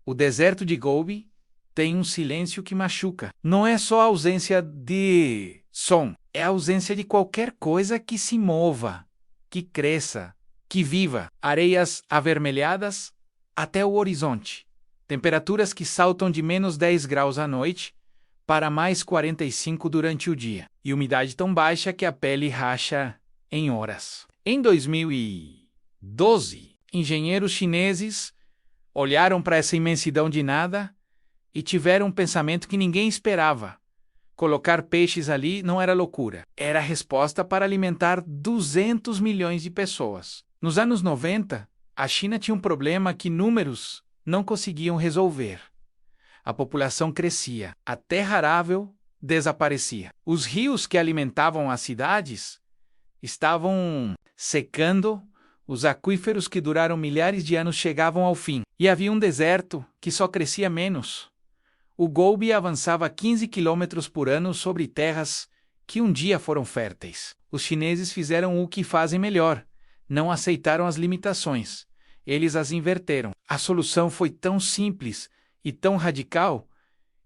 O deserto de Gobi tem um silêncio que machuca. Não é só a ausência de som, é a ausência de qualquer coisa que se mova, que cresça, que viva. Areias avermelhadas até o horizonte. Temperaturas que saltam de menos 10 graus à noite para mais 45 durante o dia. E umidade tão baixa que a pele racha em horas. Em 2012, engenheiros chineses olharam para essa imensidão de nada e tiveram um pensamento que ninguém esperava. Colocar peixes ali não era loucura. Era a resposta para alimentar 200 milhões de pessoas. Nos anos 90, a China tinha um problema que números não conseguiam resolver. A população crescia, a terra arável desaparecia. Os rios que alimentavam as cidades estavam secando, os aquíferos que duraram milhares de anos chegavam ao fim, e havia um deserto que só crescia menos. O Gobi avançava 15 quilômetros por ano sobre terras que um dia foram férteis. Os chineses fizeram o que fazem melhor, não aceitaram as limitações. Eles as inverteram. A solução foi tão simples e tão radical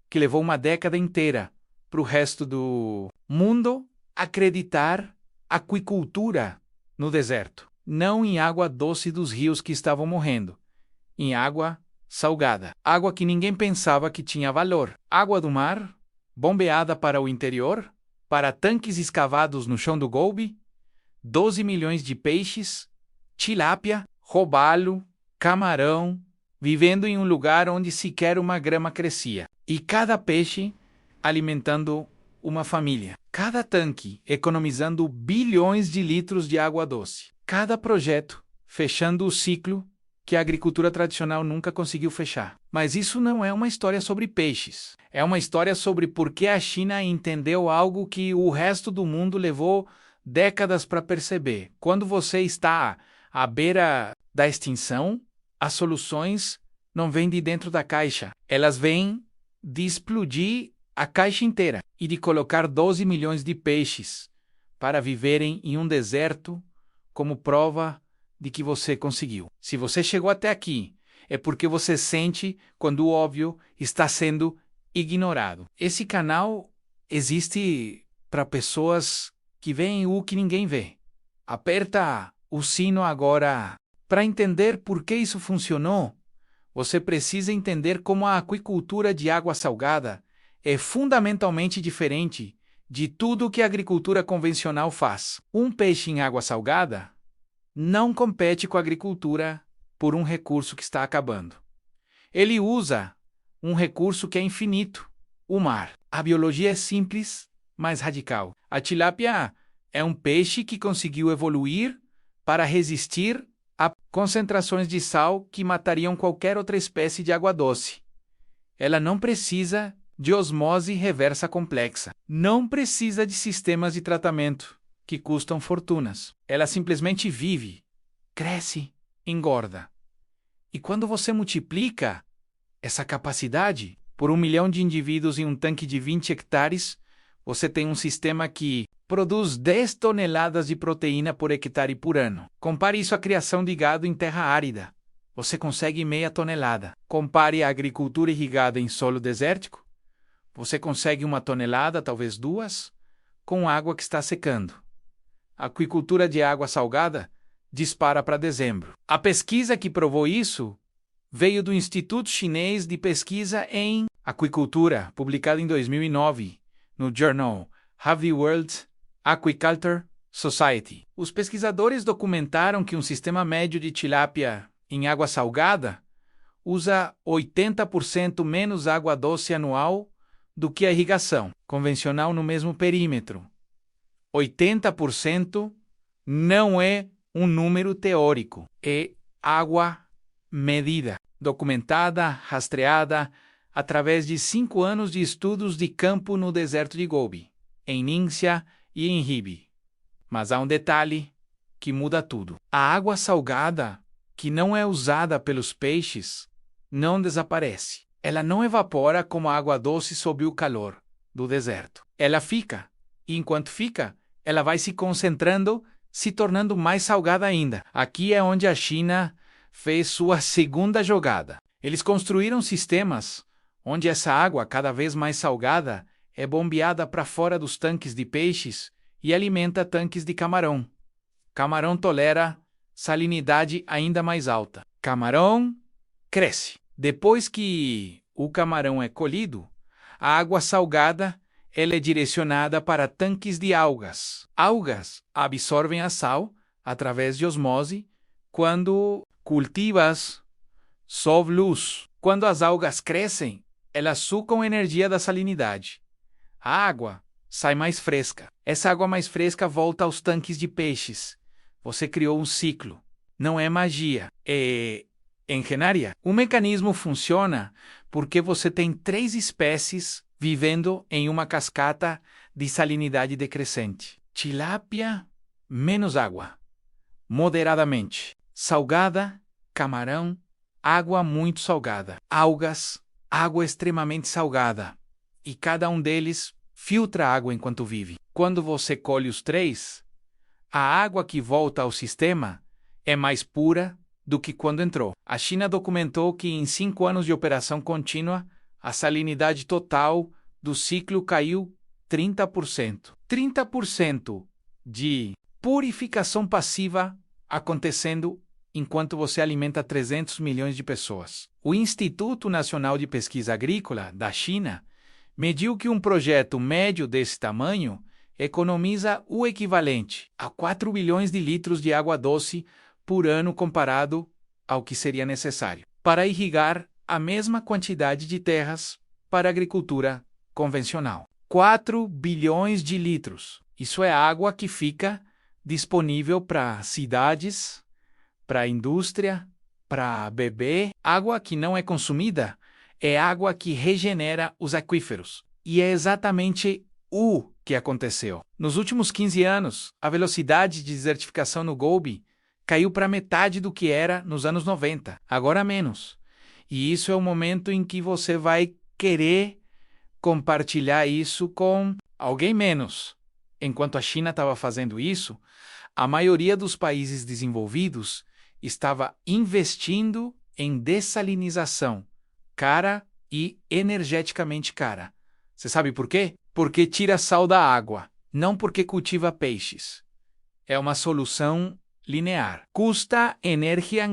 que levou uma década inteira para o resto do mundo acreditar aquicultura no deserto. Não em água doce dos rios que estavam morrendo, em água salgada. Água que ninguém pensava que tinha valor. Água do mar, bombeada para o interior, para tanques escavados no chão do Gobi, 12 milhões de peixes, tilápia, robalo, camarão, vivendo em um lugar onde sequer uma grama crescia. E cada peixe alimentando uma família. Cada tanque economizando bilhões de litros de água doce. Cada projeto fechando o ciclo que a agricultura tradicional nunca conseguiu fechar. Mas isso não é uma história sobre peixes. É uma história sobre por que a China entendeu algo que o resto do mundo levou décadas para perceber. Quando você está à beira da extinção, as soluções não vêm de dentro da caixa. Elas vêm de explodir a caixa inteira e de colocar 12 milhões de peixes para viverem em um deserto como prova de que você conseguiu. Se você chegou até aqui, é porque você sente quando o óbvio está sendo ignorado. Esse canal existe para pessoas que veem o que ninguém vê. Aperta o sino agora. Para entender por que isso funcionou, você precisa entender como a aquicultura de água salgada é fundamentalmente diferente de tudo que a agricultura convencional faz. Um peixe em água salgada não compete com a agricultura por um recurso que está acabando. Ele usa um recurso que é infinito, o mar. A biologia é simples, mas radical. A tilápia é um peixe que conseguiu evoluir para resistir a concentrações de sal que matariam qualquer outra espécie de água doce. Ela não precisa de osmose reversa complexa. Não precisa de sistemas de tratamento que custam fortunas. Ela simplesmente vive, cresce, engorda. E quando você multiplica essa capacidade por 1 milhão de indivíduos em um tanque de 20 hectares, você tem um sistema que produz 10 toneladas de proteína por hectare por ano. Compare isso à criação de gado em terra árida. Você consegue meia tonelada. Compare a agricultura irrigada em solo desértico. Você consegue 1 tonelada, talvez 2, com água que está secando. A aquicultura de água salgada dispara para dezembro. A pesquisa que provou isso veio do Instituto Chinês de Pesquisa em Aquicultura, publicado em 2009, no Journal Harvey World Aquaculture Society. Os pesquisadores documentaram que um sistema médio de tilápia em água salgada usa 80% menos água doce anual do que a irrigação convencional no mesmo perímetro. 80% não é um número teórico, é água medida, documentada, rastreada, através de 5 anos de estudos de campo no deserto de Gobi, em Ningxia e em Hebei. Mas há um detalhe que muda tudo. A água salgada, que não é usada pelos peixes, não desaparece. Ela não evapora como a água doce sob o calor do deserto. Ela fica, e enquanto fica, ela vai se concentrando, se tornando mais salgada ainda. Aqui é onde a China fez sua segunda jogada. Eles construíram sistemas onde essa água, cada vez mais salgada, é bombeada para fora dos tanques de peixes e alimenta tanques de camarão. Camarão tolera salinidade ainda mais alta. Camarão cresce. Depois que o camarão é colhido, a água salgada ela é direcionada para tanques de algas. Algas absorvem a sal através de osmose quando cultivas sob luz. Quando as algas crescem, elas sucam energia da salinidade. A água sai mais fresca. Essa água mais fresca volta aos tanques de peixes. Você criou um ciclo. Não é magia, é engenharia. O mecanismo funciona porque você tem 3 espécies vivendo em uma cascata de salinidade decrescente. Tilápia, menos água. Moderadamente. Salgada, camarão, água muito salgada. Algas, água extremamente salgada. E cada um deles filtra água enquanto vive. Quando você colhe os 3, a água que volta ao sistema é mais pura do que quando entrou. A China documentou que em 5 anos de operação contínua, a salinidade total do ciclo caiu 30%. 30% de purificação passiva acontecendo enquanto você alimenta 300 milhões de pessoas. O Instituto Nacional de Pesquisa Agrícola da China mediu que um projeto médio desse tamanho economiza o equivalente a 4 bilhões de litros de água doce por ano comparado ao que seria necessário para irrigar a mesma quantidade de terras para a agricultura convencional. 4 bilhões de litros. Isso é água que fica disponível para cidades, para a indústria, para beber. Água que não é consumida é água que regenera os aquíferos. E é exatamente o que aconteceu. Nos últimos 15 anos, a velocidade de desertificação no Gobi caiu para metade do que era nos anos 90, agora menos. E isso é o momento em que você vai querer compartilhar isso com alguém menos. Enquanto a China estava fazendo isso, a maioria dos países desenvolvidos estava investindo em dessalinização, cara e energeticamente cara. Você sabe por quê? Porque tira sal da água, não porque cultiva peixes. É uma solução linear. Custa energia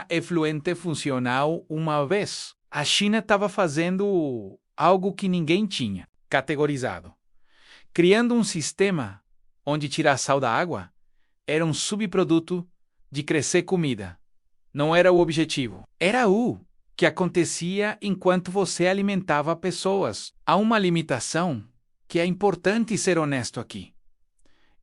efluente funcional uma vez. A China estava fazendo algo que ninguém tinha categorizado. Criando um sistema onde tirar sal da água era um subproduto de crescer comida. Não era o objetivo. Era o que acontecia enquanto você alimentava pessoas. Há uma limitação que é importante ser honesto aqui.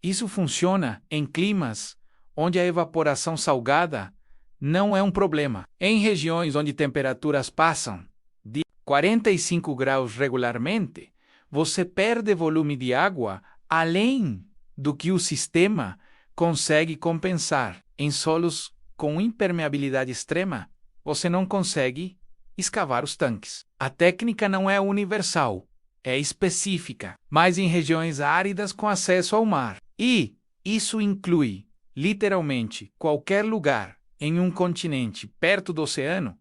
Isso funciona em climas onde a evaporação salgada não é um problema. Em regiões onde temperaturas passam de 45 graus regularmente, você perde volume de água além do que o sistema consegue compensar. Em solos com impermeabilidade extrema, você não consegue escavar os tanques. A técnica não é universal, é específica, mas em regiões áridas com acesso ao mar. E isso inclui, literalmente, qualquer lugar em um continente perto do oceano,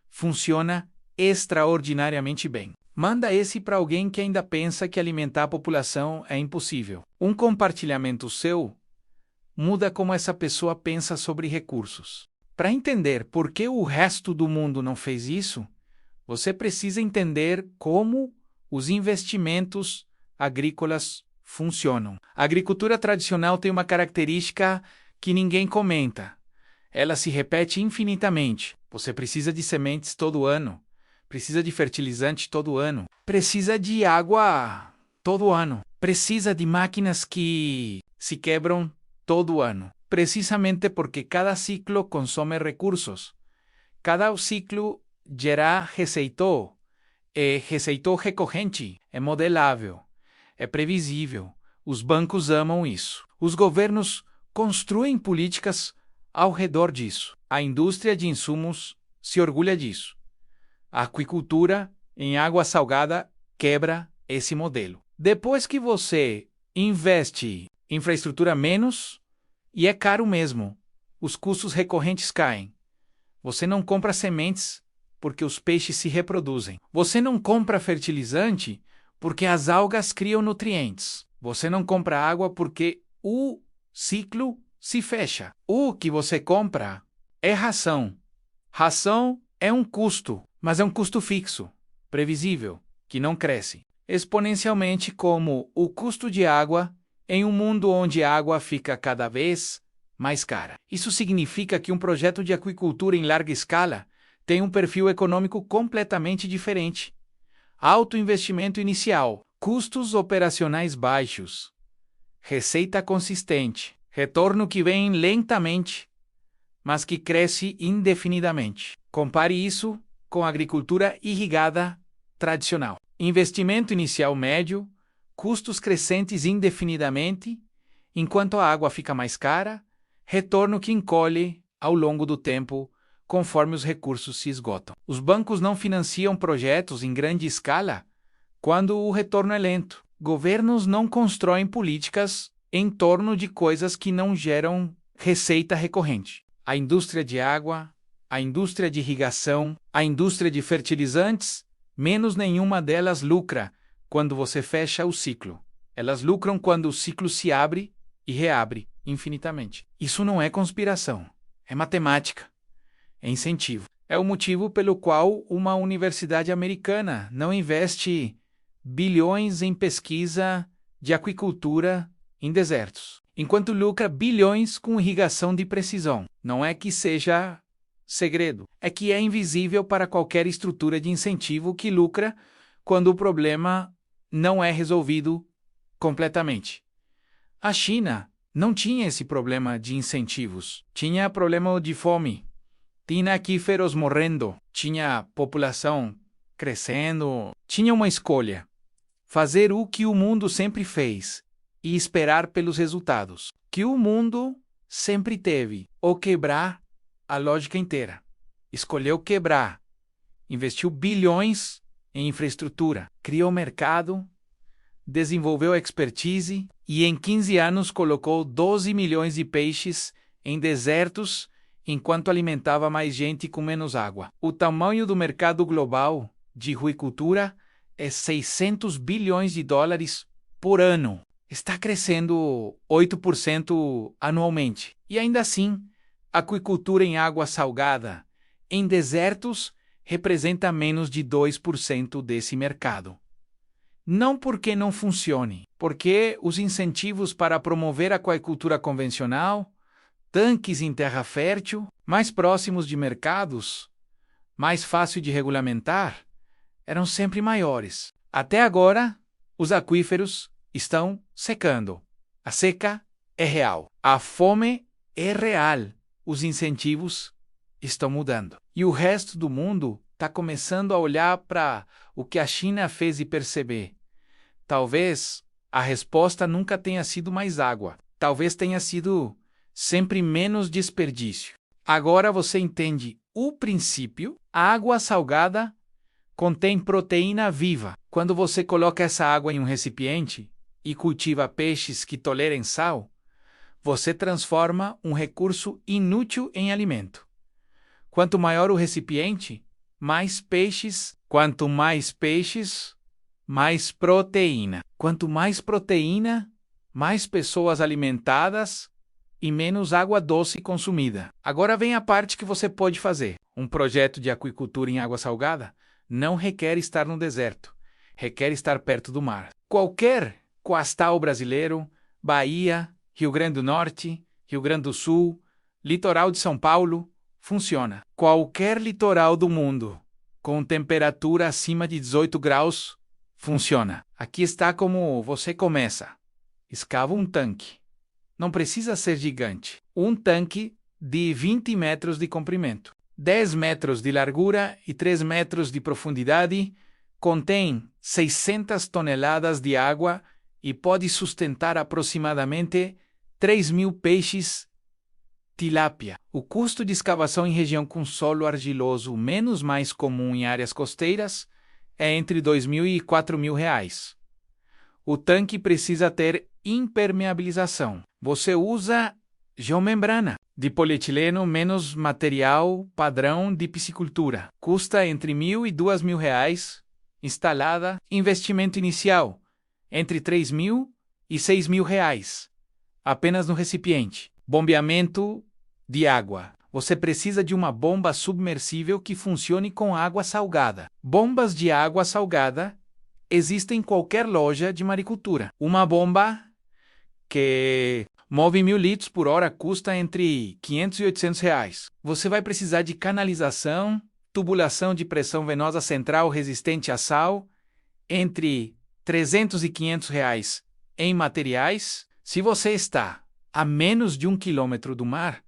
funciona extraordinariamente bem. Manda esse para alguém que ainda pensa que alimentar a população é impossível. Um compartilhamento seu muda como essa pessoa pensa sobre recursos. Para entender por que o resto do mundo não fez isso, você precisa entender como os investimentos agrícolas funcionam. A agricultura tradicional tem uma característica que ninguém comenta. Ela se repete infinitamente. Você precisa de sementes todo ano, precisa de fertilizante todo ano, precisa de água todo ano, precisa de máquinas que se quebram todo ano, precisamente porque cada ciclo consome recursos. Cada ciclo gera receita. É receita recorrente, é modelável, é previsível. Os bancos amam isso. Os governos construem políticas ao redor disso. A indústria de insumos se orgulha disso. A aquicultura em água salgada quebra esse modelo. Depois que você investe em infraestrutura menos, e é caro mesmo, os custos recorrentes caem. Você não compra sementes porque os peixes se reproduzem. Você não compra fertilizante porque as algas criam nutrientes. Você não compra água porque o ciclo se fecha. O que você compra é ração. Ração é um custo, mas é um custo fixo, previsível, que não cresce exponencialmente como o custo de água em um mundo onde a água fica cada vez mais cara. Isso significa que um projeto de aquicultura em larga escala tem um perfil econômico completamente diferente. Alto investimento inicial, custos operacionais baixos, receita consistente, retorno que vem lentamente, mas que cresce indefinidamente. Compare isso com a agricultura irrigada tradicional. Investimento inicial médio, custos crescentes indefinidamente, enquanto a água fica mais cara, retorno que encolhe ao longo do tempo, conforme os recursos se esgotam. Os bancos não financiam projetos em grande escala quando o retorno é lento. Governos não constroem políticas em torno de coisas que não geram receita recorrente. A indústria de água, a indústria de irrigação, a indústria de fertilizantes, menos nenhuma delas lucra quando você fecha o ciclo. Elas lucram quando o ciclo se abre e reabre infinitamente. Isso não é conspiração, é matemática, é incentivo. É o motivo pelo qual uma universidade americana não investe bilhões em pesquisa de aquicultura em desertos, enquanto lucra bilhões com irrigação de precisão. Não é que seja segredo, é que é invisível para qualquer estrutura de incentivo que lucra quando o problema não é resolvido completamente. A China não tinha esse problema de incentivos, tinha problema de fome, tinha aquíferos morrendo, tinha população crescendo, tinha uma escolha: fazer o que o mundo sempre fez e esperar pelos resultados que o mundo sempre teve, ou quebrar a lógica inteira. Escolheu quebrar, investiu bilhões em infraestrutura, criou mercado, desenvolveu expertise e em 15 anos colocou 12 milhões de peixes em desertos enquanto alimentava mais gente com menos água. O tamanho do mercado global de ruicultura é 600 bilhões de dólares por ano. Está crescendo 8% anualmente. E ainda assim, a aquicultura em água salgada, em desertos, representa menos de 2% desse mercado. Não porque não funcione, porque os incentivos para promover a aquicultura convencional, tanques em terra fértil, mais próximos de mercados, mais fácil de regulamentar, eram sempre maiores. Até agora, os aquíferos estão secando. A seca é real. A fome é real. Os incentivos estão mudando. E o resto do mundo está começando a olhar para o que a China fez e perceber. Talvez a resposta nunca tenha sido mais água. Talvez tenha sido sempre menos desperdício. Agora você entende o princípio. A água salgada contém proteína viva. Quando você coloca essa água em um recipiente e cultiva peixes que tolerem sal, você transforma um recurso inútil em alimento. Quanto maior o recipiente, mais peixes. Quanto mais peixes, mais proteína. Quanto mais proteína, mais pessoas alimentadas e menos água doce consumida. Agora vem a parte que você pode fazer. Um projeto de aquicultura em água salgada não requer estar no deserto, requer estar perto do mar. Qualquer coastal brasileiro, Bahia, Rio Grande do Norte, Rio Grande do Sul, litoral de São Paulo, funciona. Qualquer litoral do mundo, com temperatura acima de 18 graus, funciona. Aqui está como você começa. Escava um tanque. Não precisa ser gigante. Um tanque de 20 metros de comprimento, 10 metros de largura e 3 metros de profundidade, contém 600 toneladas de água e pode sustentar aproximadamente 3.000 peixes tilápia. O custo de escavação em região com solo argiloso menos mais comum em áreas costeiras é entre R$2.000 e R$4.000. O tanque precisa ter impermeabilização. Você usa geomembrana de polietileno menos material padrão de piscicultura. Custa entre R$ 1.000 e R$ 2.000. Instalada. Investimento inicial entre R$ 3.000 e R$ 6.000. Apenas no recipiente. Bombeamento de água. Você precisa de uma bomba submersível que funcione com água salgada. Bombas de água salgada existem em qualquer loja de maricultura. Uma bomba que move 1.000 litros por hora custa entre R$ 500 e R$ 800. Você vai precisar de canalização, tubulação de pressão venosa central resistente a sal, entre R$ 300 e R$ 500 em materiais. Se você está a menos de 1 quilômetro do mar,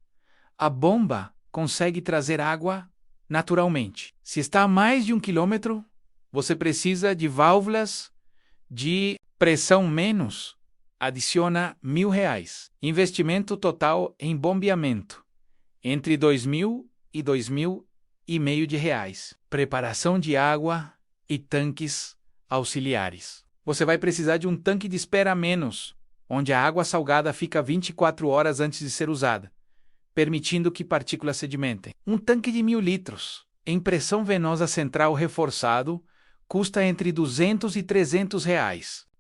a bomba consegue trazer água naturalmente. Se está a mais de 1 quilômetro, você precisa de válvulas de pressão menos. Adiciona R$ 1.000. Investimento total em bombeamento entre R$ 2.000 e R$ 2.500. Preparação de água e tanques auxiliares. Você vai precisar de um tanque de espera menos, onde a água salgada fica 24 horas antes de ser usada, permitindo que partículas sedimentem. Um tanque de 1.000 litros, em pressão venosa central reforçado, custa entre R$ 200 e R$ 300.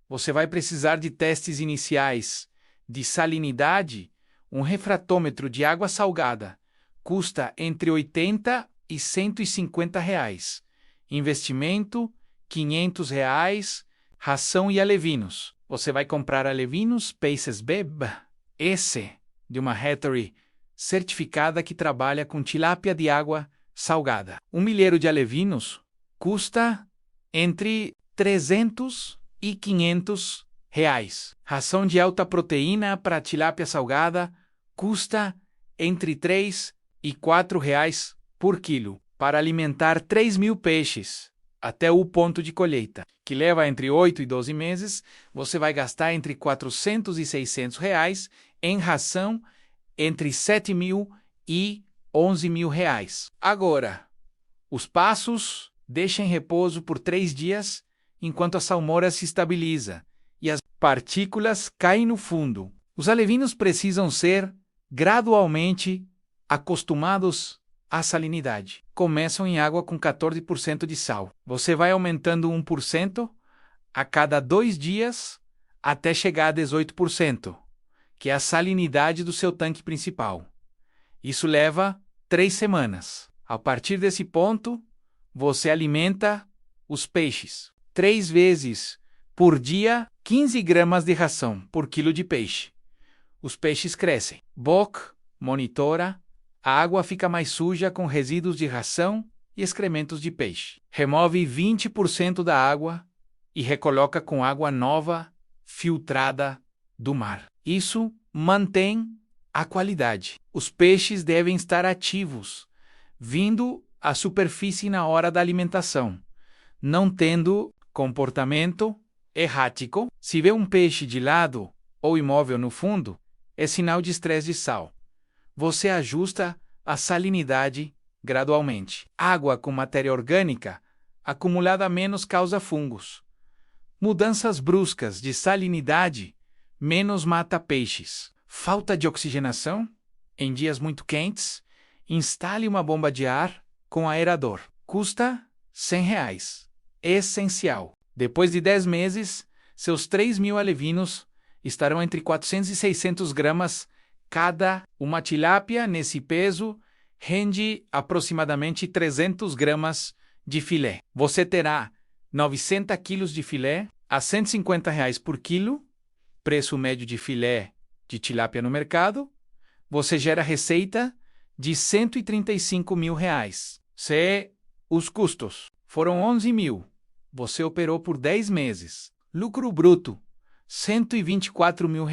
Você vai precisar de testes iniciais de salinidade. Um refratômetro de água salgada custa entre R$ 80 e R$ 150. Investimento R$ 500. Ração e alevinos. Você vai comprar alevinos Paces B.S. de uma hatchery certificada que trabalha com tilápia de água salgada. Um milheiro de alevinos custa entre 300 e R$ 500. Ração de alta proteína para tilápia salgada custa entre R$ 3 e R$ 4 por quilo, para alimentar 3.000 peixes até o ponto de colheita, que leva entre 8 e 12 meses. Você vai gastar entre R$ 400 e R$ 600 em ração, entre R$ 7.000 e R$ 11.000. Agora, os passos: deixe em repouso por 3 dias, enquanto a salmoura se estabiliza e as partículas caem no fundo. Os alevinos precisam ser gradualmente acostumados à salinidade. Começam em água com 14% de sal. Você vai aumentando 1% a cada 2 dias até chegar a 18%, que é a salinidade do seu tanque principal. Isso leva 3 semanas. A partir desse ponto, você alimenta os peixes 3 vezes por dia, 15 gramas de ração por quilo de peixe. Os peixes crescem. Bock monitora. A água fica mais suja com resíduos de ração e excrementos de peixe. Remove 20% da água e recoloca com água nova, filtrada do mar. Isso mantém a qualidade. Os peixes devem estar ativos, vindo à superfície na hora da alimentação, não tendo comportamento errático. Se vê um peixe de lado ou imóvel no fundo, é sinal de estresse de sal. Você ajusta a salinidade gradualmente. Água com matéria orgânica acumulada menos causa fungos. Mudanças bruscas de salinidade menos mata peixes. Falta de oxigenação? Em dias muito quentes, instale uma bomba de ar com aerador. Custa R$ 100. Essencial. Depois de 10 meses, seus 3.000 alevinos estarão entre 400 e 600 gramas cada. Uma tilápia nesse peso rende aproximadamente 300 gramas de filé. Você terá 900 quilos de filé a R$ 150 por quilo, preço médio de filé de tilápia no mercado. Você gera receita de R$ 135 mil. Se os custos foram 11 mil, você operou por 10 meses. Lucro bruto, R$ 124 mil.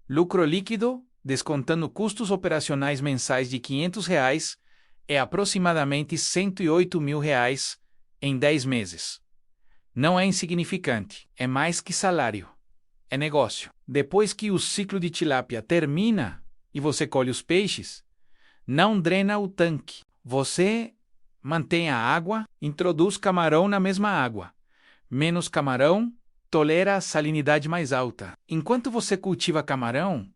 Lucro líquido, descontando custos operacionais mensais de R$ 500, é aproximadamente R$ 108 mil em 10 meses. Não é insignificante, é mais que salário. É negócio. Depois que o ciclo de tilápia termina e você colhe os peixes, não drena o tanque. Você mantém a água, introduz camarão na mesma água. Menos camarão tolera a salinidade mais alta. Enquanto você cultiva camarão,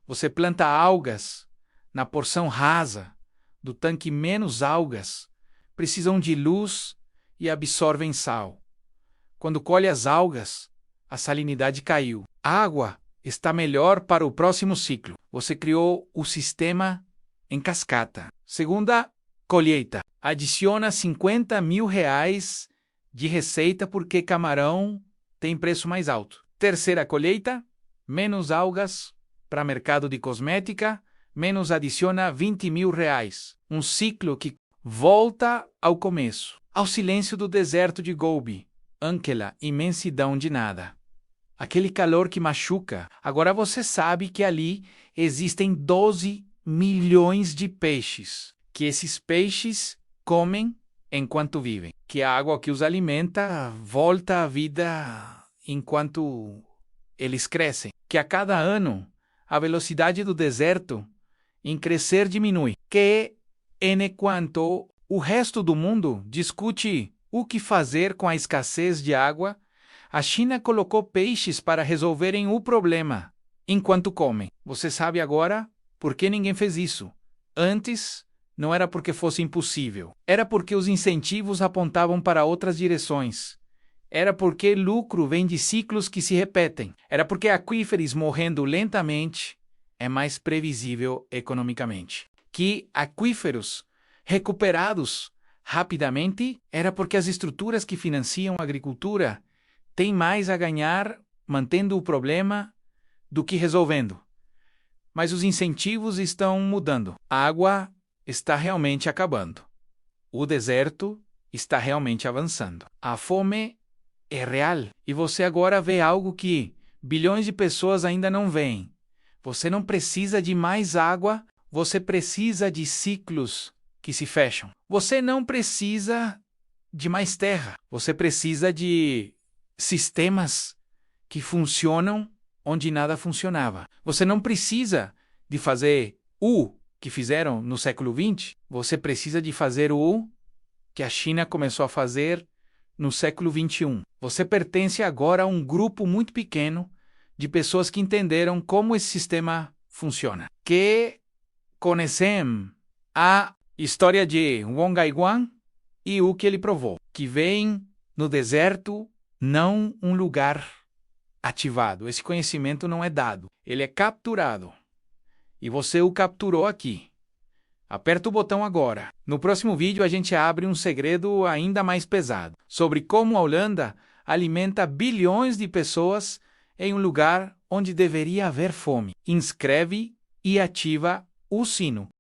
Você planta algas na porção rasa do tanque, menos algas precisam de luz e absorvem sal. Quando colhe as algas, a salinidade caiu. A água está melhor para o próximo ciclo. Você criou o sistema em cascata. Segunda colheita. Adiciona R$ 50.000 de receita porque camarão tem preço mais alto. Terceira colheita. Menos algas para mercado de cosmética, menos adiciona R$ 20.000. Um ciclo que volta ao começo, ao silêncio do deserto de Gobi, aquela imensidão de nada. Aquele calor que machuca. Agora você sabe que ali existem 12 milhões de peixes, que esses peixes comem enquanto vivem, que a água que os alimenta volta à vida enquanto eles crescem, que a cada ano a velocidade do deserto em crescer diminui, que enquanto o resto do mundo discute o que fazer com a escassez de água, a China colocou peixes para resolverem o problema enquanto comem. Você sabe agora por que ninguém fez isso? Antes, não era porque fosse impossível. Era porque os incentivos apontavam para outras direções. Era porque lucro vem de ciclos que se repetem. Era porque aquíferos morrendo lentamente é mais previsível economicamente. Que aquíferos recuperados rapidamente era porque as estruturas que financiam a agricultura têm mais a ganhar mantendo o problema do que resolvendo. Mas os incentivos estão mudando. A água está realmente acabando. O deserto está realmente avançando. A fome é real. E você agora vê algo que bilhões de pessoas ainda não veem. Você não precisa de mais água, você precisa de ciclos que se fecham. Você não precisa de mais terra. Você precisa de sistemas que funcionam onde nada funcionava. Você não precisa de fazer o que fizeram no século XX. Você precisa de fazer o que a China começou a fazer no século XXI. Você pertence agora a um grupo muito pequeno de pessoas que entenderam como esse sistema funciona. Que conhecem a história de Wong Kai-guan e o que ele provou. Que vem no deserto, não um lugar ativado. Esse conhecimento não é dado. Ele é capturado. E você o capturou aqui. Aperta o botão agora. No próximo vídeo a gente abre um segredo ainda mais pesado, sobre como a Holanda alimenta bilhões de pessoas em um lugar onde deveria haver fome. Inscreve e ativa o sino.